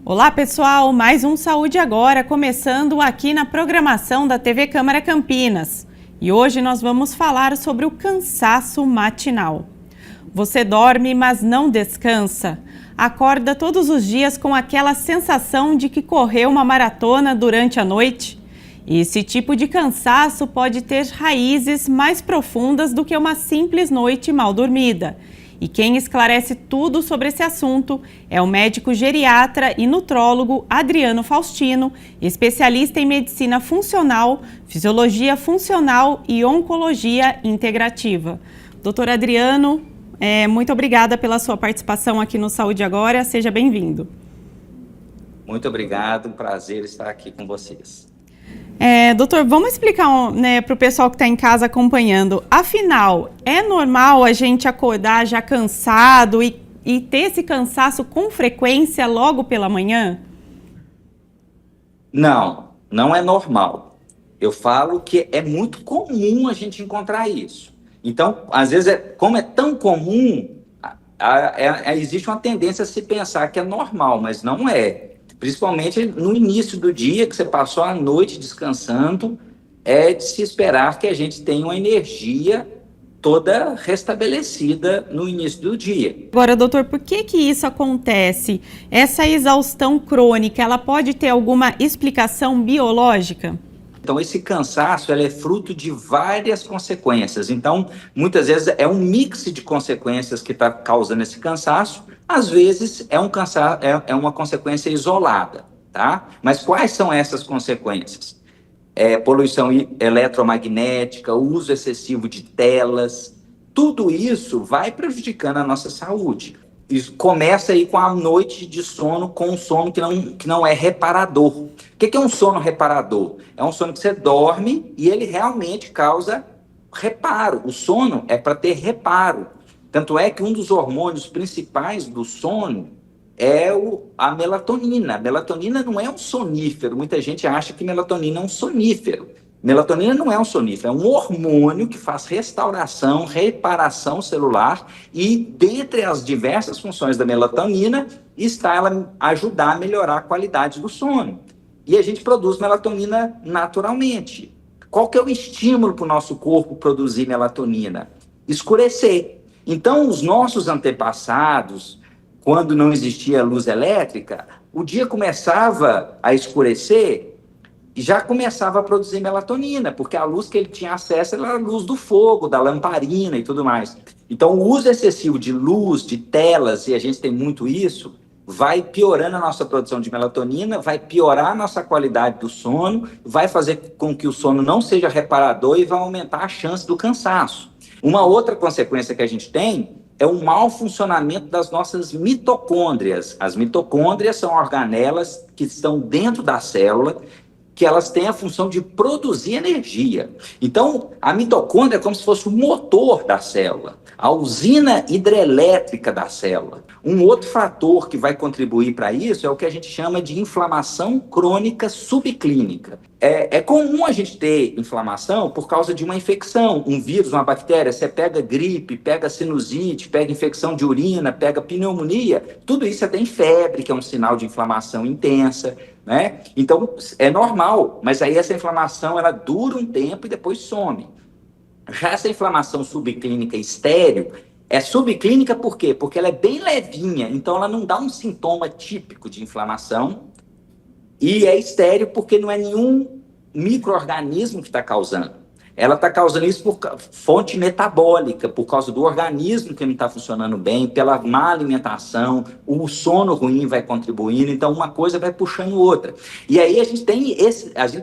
Olá pessoal, mais um Saúde Agora, começando aqui na programação da TV Câmara Campinas. E hoje nós vamos falar sobre o cansaço matinal. Você dorme, mas não descansa. Acorda todos os dias com aquela sensação de que correu uma maratona durante a noite. Esse tipo de cansaço pode ter raízes mais profundas do que uma simples noite mal dormida. E quem esclarece tudo sobre esse assunto é o médico geriatra e nutrólogo Adriano Faustino, especialista em medicina funcional, fisiologia funcional e oncologia integrativa. Doutor Adriano, muito obrigada pela sua participação aqui no Saúde Agora, seja bem-vindo. Muito obrigado, um prazer estar aqui com vocês. Doutor, vamos explicar para o pessoal que está em casa acompanhando. Afinal, é normal a gente acordar já cansado e ter esse cansaço com frequência logo pela manhã? Não, não é normal. Eu falo que é muito comum a gente encontrar isso. Então, às vezes, como é tão comum, existe uma tendência a se pensar que é normal, mas não é. Principalmente no início do dia, que você passou a noite descansando, é de se esperar que a gente tenha uma energia toda restabelecida no início do dia. Agora, doutor, por que isso acontece? Essa exaustão crônica, ela pode ter alguma explicação biológica? Então, esse cansaço é fruto de várias consequências. Então, muitas vezes é um mix de consequências que está causando esse cansaço. Às vezes é uma consequência isolada, tá? Mas quais são essas consequências? Poluição eletromagnética, uso excessivo de telas, tudo isso vai prejudicando a nossa saúde. Isso começa aí com a noite de sono, com um sono que não é reparador. O que é um sono reparador? É um sono que você dorme e ele realmente causa reparo. O sono é para ter reparo. Tanto é que um dos hormônios principais do sono é a melatonina. A melatonina não é um sonífero. Muita gente acha que melatonina é um sonífero. Melatonina não é um sonífero, é um hormônio que faz restauração, reparação celular e, dentre as diversas funções da melatonina, está ela ajudar a melhorar a qualidade do sono. E a gente produz melatonina naturalmente. Qual que é o estímulo para o nosso corpo produzir melatonina? Escurecer. Então, os nossos antepassados, quando não existia luz elétrica, o dia começava a escurecer e já começava a produzir melatonina, porque a luz que ele tinha acesso era a luz do fogo, da lamparina e tudo mais. Então, o uso excessivo de luz, de telas, e a gente tem muito isso, vai piorando a nossa produção de melatonina, vai piorar a nossa qualidade do sono, vai fazer com que o sono não seja reparador e vai aumentar a chance do cansaço. Uma outra consequência que a gente tem é o mau funcionamento das nossas mitocôndrias. As mitocôndrias são organelas que estão dentro da célula, que elas têm a função de produzir energia. Então, a mitocôndria é como se fosse o motor da célula, a usina hidrelétrica da célula. Um outro fator que vai contribuir para isso é o que a gente chama de inflamação crônica subclínica. É comum a gente ter inflamação por causa de uma infecção, um vírus, uma bactéria. Você pega gripe, pega sinusite, pega infecção de urina, pega pneumonia. Tudo isso você tem febre, que é um sinal de inflamação intensa, né? Então, é normal, mas aí essa inflamação ela dura um tempo e depois some. Já essa inflamação subclínica estéril é subclínica por quê? Porque ela é bem levinha, então ela não dá um sintoma típico de inflamação, e é estéril porque não é nenhum micro-organismo que está causando. Ela está causando isso por fonte metabólica, por causa do organismo que não está funcionando bem, pela má alimentação, o sono ruim vai contribuindo, então uma coisa vai puxando outra. E aí a gente tem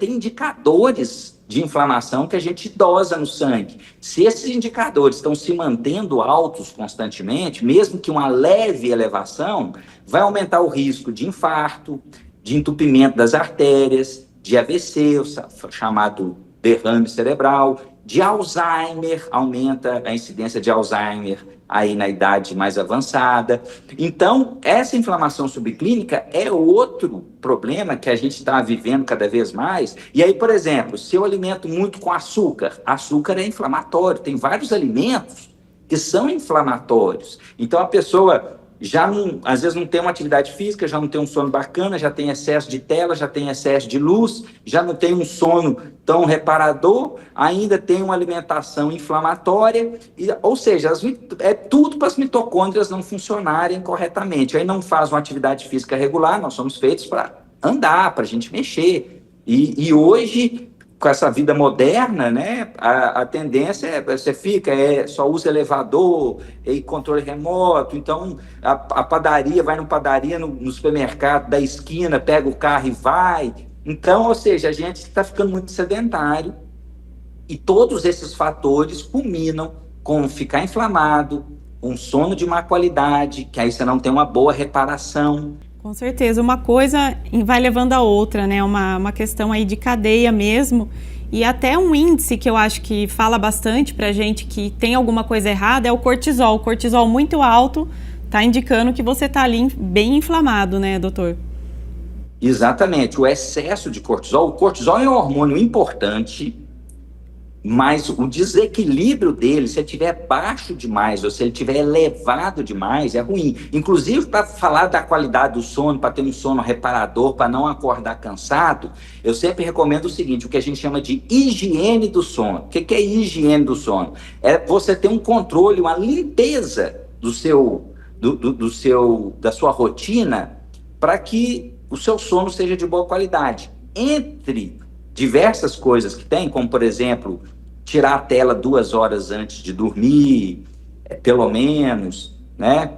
indicadores de inflamação que a gente dosa no sangue. Se esses indicadores estão se mantendo altos constantemente, mesmo que uma leve elevação, vai aumentar o risco de infarto, de entupimento das artérias, de AVC, o chamado derrame cerebral, de Alzheimer, aumenta a incidência de Alzheimer aí na idade mais avançada. Então, essa inflamação subclínica é outro problema que a gente está vivendo cada vez mais. E aí, por exemplo, se eu alimento muito com açúcar, açúcar é inflamatório, tem vários alimentos que são inflamatórios. Então, a pessoa já não, às vezes não tem uma atividade física, já não tem um sono bacana, já tem excesso de tela, já tem excesso de luz, já não tem um sono tão reparador, ainda tem uma alimentação inflamatória, ou seja, é tudo para as mitocôndrias não funcionarem corretamente. Aí não faz uma atividade física regular, nós somos feitos para andar, para a gente mexer. E hoje, com essa vida moderna, né, a tendência é você só usa elevador e controle remoto. Então a padaria, vai no padaria, no supermercado da esquina, pega o carro e vai. Então, ou seja, a gente está ficando muito sedentário e todos esses fatores culminam com ficar inflamado, um sono de má qualidade, que aí você não tem uma boa reparação. Com certeza, uma coisa vai levando a outra, né? Uma questão aí de cadeia mesmo. E até um índice que eu acho que fala bastante pra gente que tem alguma coisa errada é o cortisol. O cortisol muito alto tá indicando que você tá ali bem inflamado, né, doutor? Exatamente, o excesso de cortisol. O cortisol é um hormônio importante, mas o desequilíbrio dele, se ele estiver baixo demais ou se ele estiver elevado demais, é ruim. Inclusive, para falar da qualidade do sono, para ter um sono reparador, para não acordar cansado, eu sempre recomendo o seguinte, o que a gente chama de higiene do sono. O que é higiene do sono? É você ter um controle, uma limpeza da sua rotina para que o seu sono seja de boa qualidade. Entre diversas coisas que tem, como, por exemplo, tirar a tela 2 horas antes de dormir, pelo menos, né?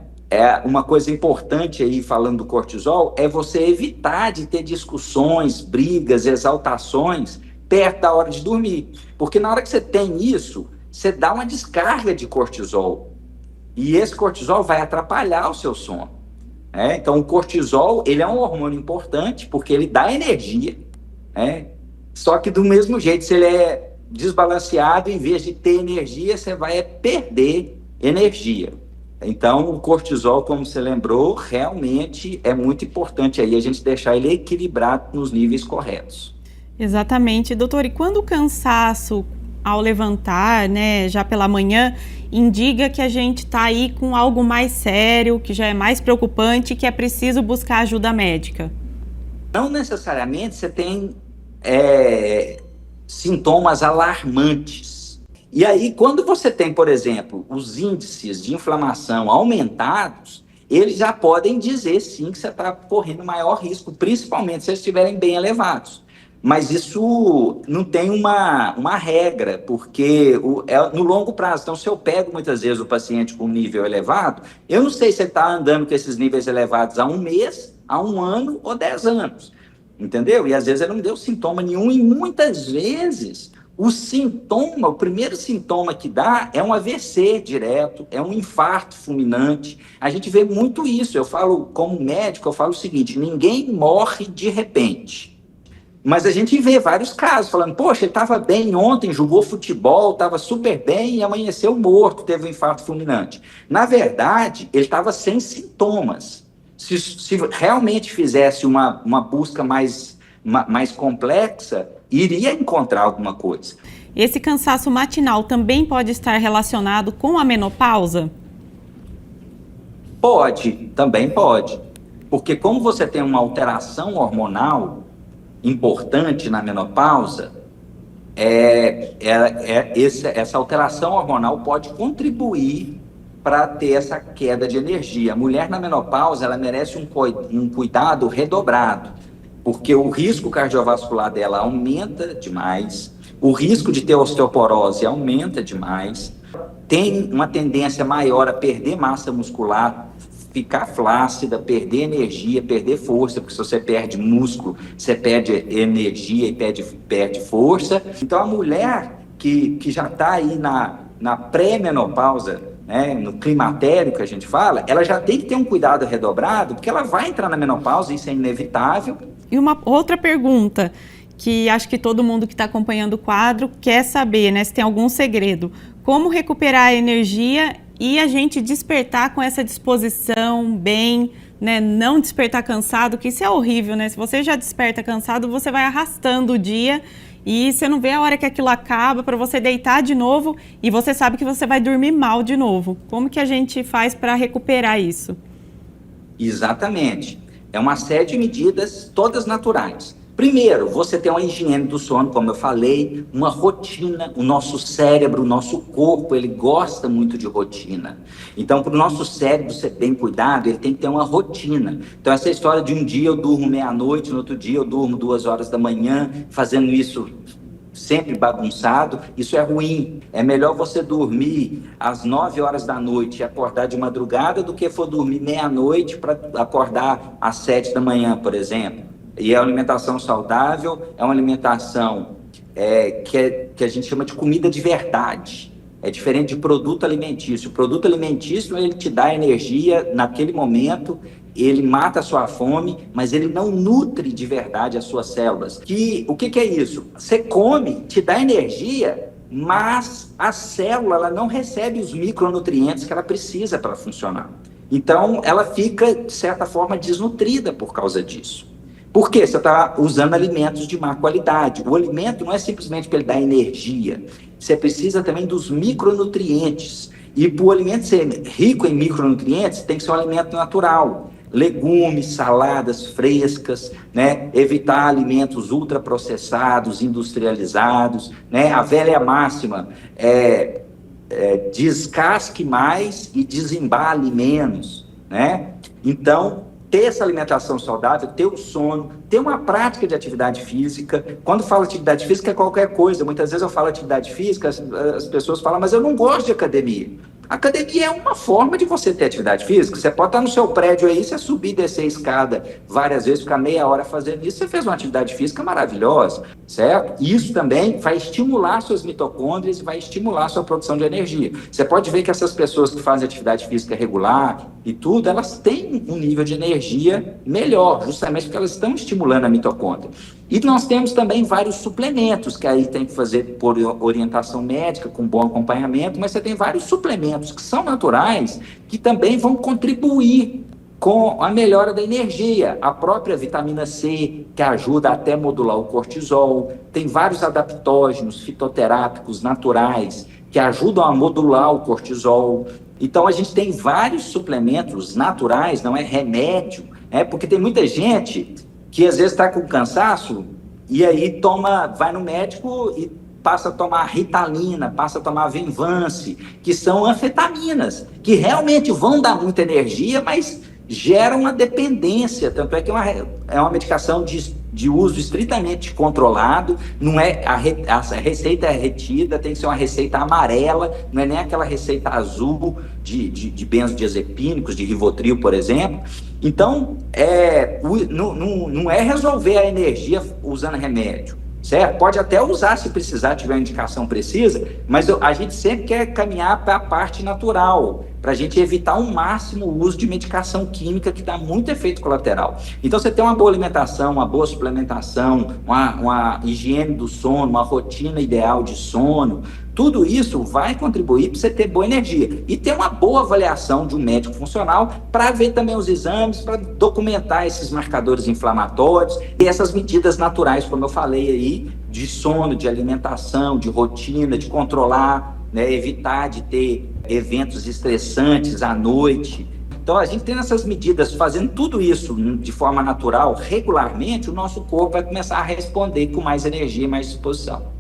Uma coisa importante aí, falando do cortisol, é você evitar de ter discussões, brigas, exaltações perto da hora de dormir. Porque na hora que você tem isso, você dá uma descarga de cortisol. E esse cortisol vai atrapalhar o seu sono. Então, o cortisol, ele é um hormônio importante porque ele dá energia, né? Só que do mesmo jeito, se ele é desbalanceado, em vez de ter energia, você vai perder energia. Então, o cortisol, como você lembrou, realmente é muito importante aí a gente deixar ele equilibrado nos níveis corretos. Exatamente, doutor. E quando o cansaço ao levantar, né, já pela manhã, indica que a gente está aí com algo mais sério, que já é mais preocupante, que é preciso buscar ajuda médica? Não necessariamente você tem sintomas alarmantes. E aí, quando você tem, por exemplo, os índices de inflamação aumentados, eles já podem dizer, sim, que você está correndo maior risco, principalmente se eles estiverem bem elevados. Mas isso não tem uma regra, porque no longo prazo. Então, se eu pego muitas vezes o paciente com nível elevado, eu não sei se ele está andando com esses níveis elevados há 1 mês, há 1 ano ou 10 anos. Entendeu? E às vezes ele não deu sintoma nenhum, e muitas vezes o primeiro sintoma que dá é um AVC direto, é um infarto fulminante. A gente vê muito isso. Eu falo, como médico, eu falo o seguinte: ninguém morre de repente. Mas a gente vê vários casos falando, poxa, ele estava bem ontem, jogou futebol, estava super bem e amanheceu morto, teve um infarto fulminante. Na verdade, ele estava sem sintomas. Se realmente fizesse uma busca mais complexa, iria encontrar alguma coisa. Esse cansaço matinal também pode estar relacionado com a menopausa? Também pode. Porque como você tem uma alteração hormonal importante na menopausa, essa alteração hormonal pode contribuir para ter essa queda de energia. A mulher na menopausa, ela merece um cuidado redobrado, porque o risco cardiovascular dela aumenta demais, o risco de ter osteoporose aumenta demais, tem uma tendência maior a perder massa muscular, ficar flácida, perder energia, perder força, porque se você perde músculo, você perde energia e perde força. Então, a mulher que já está aí na pré-menopausa, né, no climatério que a gente fala, ela já tem que ter um cuidado redobrado, porque ela vai entrar na menopausa, isso é inevitável. E uma outra pergunta, que acho que todo mundo que está acompanhando o quadro quer saber, né, se tem algum segredo. Como recuperar a energia e a gente despertar com essa disposição bem, né, não despertar cansado, que isso é horrível, né? Se você já desperta cansado, você vai arrastando o dia e você não vê a hora que aquilo acaba para você deitar de novo e você sabe que você vai dormir mal de novo. Como que a gente faz para recuperar isso? Exatamente. É uma série de medidas, todas naturais. Primeiro, você tem uma higiene do sono, como eu falei, uma rotina. O nosso cérebro, o nosso corpo, ele gosta muito de rotina. Então, para o nosso cérebro ser bem cuidado, ele tem que ter uma rotina. Então, essa história de um dia eu durmo meia-noite, no outro dia eu durmo 2 horas da manhã, fazendo isso sempre bagunçado, isso é ruim. É melhor você dormir às 9 horas da noite e acordar de madrugada do que for dormir meia-noite para acordar às 7 da manhã, por exemplo. E a alimentação saudável é uma alimentação que a gente chama de comida de verdade. É diferente de produto alimentício. O produto alimentício, ele te dá energia naquele momento, ele mata a sua fome, mas ele não nutre de verdade as suas células. O que é isso? Você come, te dá energia, mas a célula ela não recebe os micronutrientes que ela precisa para funcionar. Então, ela fica, de certa forma, desnutrida por causa disso. Por quê? Você está usando alimentos de má qualidade. O alimento não é simplesmente para ele dar energia. Você precisa também dos micronutrientes. E para o alimento ser rico em micronutrientes, tem que ser um alimento natural. Legumes, saladas frescas, né? Evitar alimentos ultraprocessados, industrializados, né? A velha máxima descasque mais e desembale menos, né? Então, ter essa alimentação saudável, ter o sono, ter uma prática de atividade física. Quando falo atividade física é qualquer coisa. Muitas vezes eu falo atividade física, as pessoas falam, mas eu não gosto de academia. Academia é uma forma de você ter atividade física. Você pode estar no seu prédio aí, você subir e descer a escada várias vezes, ficar meia hora fazendo isso, você fez uma atividade física maravilhosa, certo? Isso também vai estimular suas mitocôndrias e vai estimular sua produção de energia. Você pode ver que essas pessoas que fazem atividade física regular e tudo, elas têm um nível de energia melhor, justamente porque elas estão estimulando a mitocôndria. E nós temos também vários suplementos, que aí tem que fazer por orientação médica, com bom acompanhamento, mas você tem vários suplementos que são naturais, que também vão contribuir com a melhora da energia. A própria vitamina C, que ajuda até a modular o cortisol, tem vários adaptógenos fitoterápicos naturais, que ajudam a modular o cortisol. Então, a gente tem vários suplementos naturais, não é remédio, porque tem muita gente que às vezes está com cansaço e aí vai no médico e passa a tomar Ritalina, passa a tomar Venvance, que são anfetaminas, que realmente vão dar muita energia, mas geram uma dependência. Tanto é que é uma medicação de uso estritamente controlado, não é a receita é retida, tem que ser uma receita amarela, não é nem aquela receita azul de benzodiazepínicos, de Rivotril, por exemplo. Então, não é resolver a energia usando remédio, certo? Pode até usar se precisar, tiver uma indicação precisa, mas a gente sempre quer caminhar para a parte natural, para a gente evitar ao máximo o uso de medicação química que dá muito efeito colateral. Então, você tem uma boa alimentação, uma boa suplementação, uma higiene do sono, uma rotina ideal de sono, tudo isso vai contribuir para você ter boa energia e ter uma boa avaliação de um médico funcional para ver também os exames, para documentar esses marcadores inflamatórios e essas medidas naturais, como eu falei aí, de sono, de alimentação, de rotina, de controlar, né, evitar de ter eventos estressantes à noite. Então, a gente tendo essas medidas, fazendo tudo isso de forma natural, regularmente, o nosso corpo vai começar a responder com mais energia e mais disposição.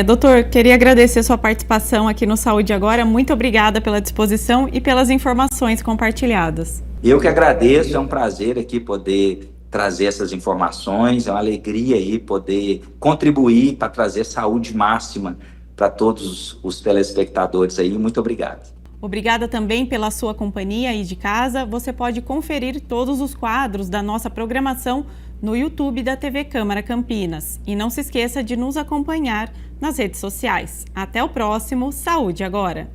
Doutor, queria agradecer sua participação aqui no Saúde Agora. Muito obrigada pela disposição e pelas informações compartilhadas. Eu que agradeço, é um prazer aqui poder trazer essas informações, é uma alegria aí poder contribuir para trazer saúde máxima para todos os telespectadores aí. Muito obrigado. Obrigada também pela sua companhia aí de casa. Você pode conferir todos os quadros da nossa programação no YouTube da TV Câmara Campinas. E não se esqueça de nos acompanhar nas redes sociais. Até o próximo Saúde Agora!